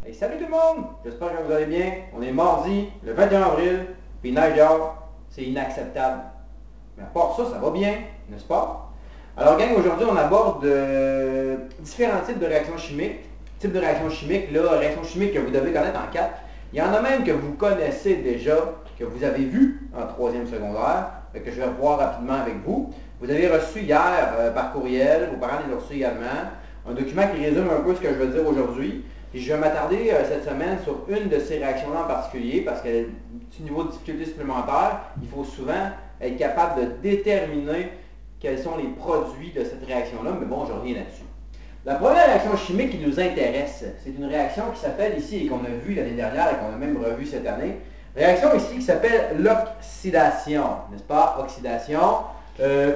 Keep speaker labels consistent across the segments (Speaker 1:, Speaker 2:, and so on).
Speaker 1: Hey, salut tout le monde! J'espère que vous allez bien. On est mardi, le 21 avril, puis il neige dehors. C'est inacceptable. Mais à part ça, ça va bien, n'est-ce pas? Alors gang, aujourd'hui on aborde différents types de réactions chimiques. Types de réactions chimiques, là, réactions chimiques que vous devez connaître en 4. Il y en a même que vous connaissez déjà, que vous avez vu en 3e secondaire, que je vais voir rapidement avec vous. Vous avez reçu hier par courriel, vos parents les ont reçus également, un document qui résume un peu ce que je veux dire aujourd'hui. Puis je vais m'attarder cette semaine sur une de ces réactions-là en particulier, parce qu'elle a un petit niveau de difficulté supplémentaire. Il faut souvent être capable de déterminer quels sont les produits de cette réaction-là, mais bon, je reviens là-dessus. La première réaction chimique qui nous intéresse, c'est une réaction qui s'appelle ici, et qu'on a vue l'année dernière et qu'on a même revue cette année, réaction ici qui s'appelle l'oxydation, n'est-ce pas? Oxydation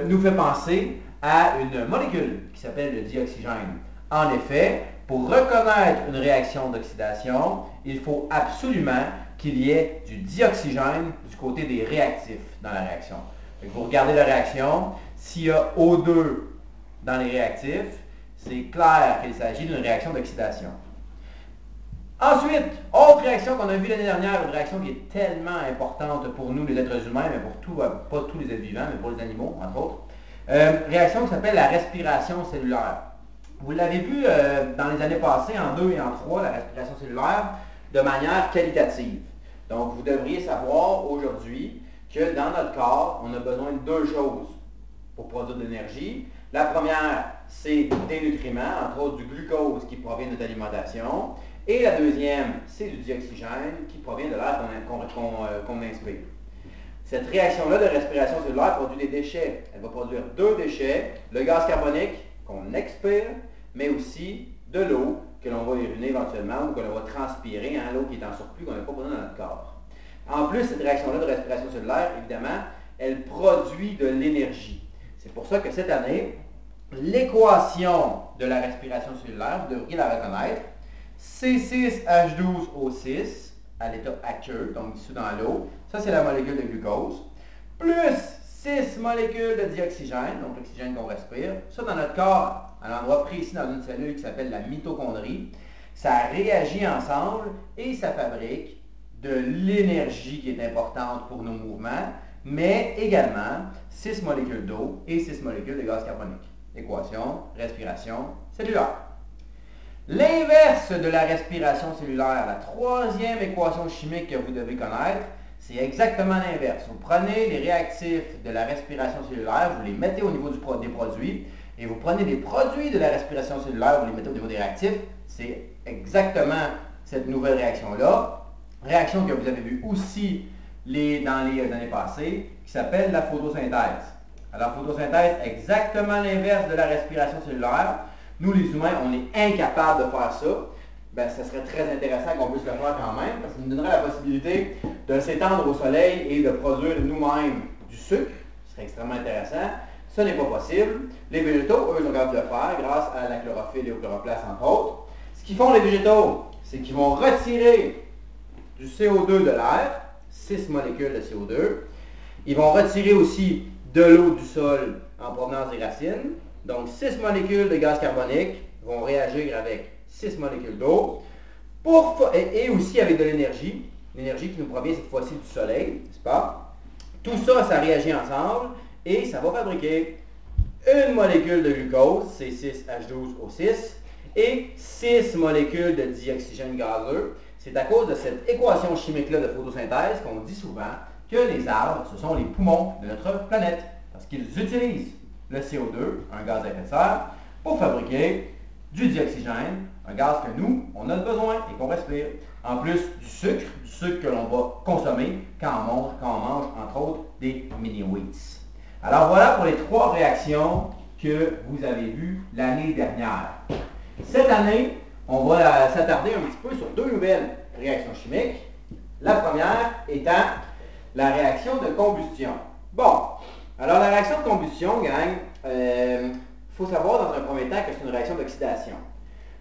Speaker 1: nous fait penser à une molécule qui s'appelle le dioxygène. En effet, pour reconnaître une réaction d'oxydation, il faut absolument qu'il y ait du dioxygène du côté des réactifs dans la réaction. Donc, vous regardez la réaction, s'il y a O2 dans les réactifs, c'est clair qu'il s'agit d'une réaction d'oxydation. Ensuite, autre réaction qu'on a vue l'année dernière, une réaction qui est tellement importante pour nous les êtres humains, mais pour tout, pas tous les êtres vivants, mais pour les animaux, entre autres. Réaction qui s'appelle la respiration cellulaire. Vous l'avez vu dans les années passées, en 2 et en 3, la respiration cellulaire, de manière qualitative. Donc, vous devriez savoir aujourd'hui que dans notre corps, on a besoin de 2 choses pour produire de l'énergie. La première, c'est des nutriments, entre autres du glucose qui provient de notre alimentation. Et la deuxième, c'est du dioxygène qui provient de l'air qu'on inspire. Cette réaction-là de respiration cellulaire produit des déchets. Elle va produire 2 déchets, le gaz carbonique qu'on expire, mais aussi de l'eau que l'on va uriner éventuellement ou que l'on va transpirer, l'eau qui est en surplus qu'on n'a pas besoin dans notre corps. En plus, cette réaction-là de respiration cellulaire, évidemment, elle produit de l'énergie. C'est pour ça que cette année, l'équation de la respiration cellulaire, vous devriez la reconnaître, C6H12O6 à l'état aqueux, donc dissous dans l'eau, ça c'est la molécule de glucose, plus 6 molécules de dioxygène, donc l'oxygène qu'on respire, ça dans notre corps, à l'endroit précis dans une cellule qui s'appelle la mitochondrie, ça réagit ensemble et ça fabrique de l'énergie qui est importante pour nos mouvements, mais également 6 molécules d'eau et 6 molécules de gaz carbonique. Équation, respiration cellulaire. L'inverse de la respiration cellulaire, la 3e équation chimique que vous devez connaître, c'est exactement l'inverse. Vous prenez les réactifs de la respiration cellulaire, vous les mettez au niveau des produits, et vous prenez les produits de la respiration cellulaire, vous les mettez au niveau des réactifs. C'est exactement cette nouvelle réaction-là. Réaction que vous avez vue aussi dans les années passées, qui s'appelle la photosynthèse. Alors, photosynthèse, exactement l'inverse de la respiration cellulaire. Nous, les humains, on est incapables de faire ça. Ben, ça serait très intéressant qu'on puisse le faire quand même, parce que ça nous donnerait la possibilité de s'étendre au soleil et de produire nous-mêmes du sucre. Ce serait extrêmement intéressant. Ce n'est pas possible. Les végétaux, eux, sont capables de le faire grâce à la chlorophylle et au chloroplaste, entre autres. Ce qu'ils font, les végétaux, c'est qu'ils vont retirer du CO2 de l'air, 6 molécules de CO2. Ils vont retirer aussi de l'eau du sol en provenance des racines. Donc, 6 molécules de gaz carbonique vont réagir avec 6 molécules d'eau, et aussi avec de l'énergie qui nous provient cette fois-ci du soleil, n'est-ce pas? Tout ça, ça réagit ensemble, et ça va fabriquer une molécule de glucose, C6H12O6, et 6 molécules de dioxygène gazeux. C'est à cause de cette équation chimique-là de photosynthèse qu'on dit souvent que les arbres, ce sont les poumons de notre planète, parce qu'ils utilisent le CO2, un gaz à effet de serre, pour fabriquer du dioxygène, un gaz que nous, on a besoin et qu'on respire. En plus du sucre que l'on va consommer quand on mange, entre autres, des mini-wheats. Alors voilà pour les 3 réactions que vous avez vues l'année dernière. Cette année, on va s'attarder un petit peu sur 2 nouvelles réactions chimiques. La première étant la réaction de combustion. Bon, alors la réaction de combustion, gang, faut savoir dans un premier temps que c'est une réaction d'oxydation.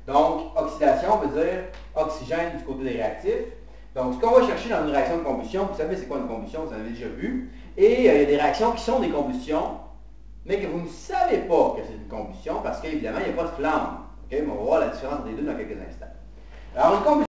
Speaker 1: Donc, oxydation veut dire oxygène du côté des réactifs. Donc, ce qu'on va chercher dans une réaction de combustion, vous savez c'est quoi une combustion, vous en avez déjà vu. Et il y a des réactions qui sont des combustions, mais que vous ne savez pas que c'est une combustion parce qu'évidemment, il n'y a pas de flamme. Okay? Mais on va voir la différence entre les deux dans quelques instants. Alors, une combustion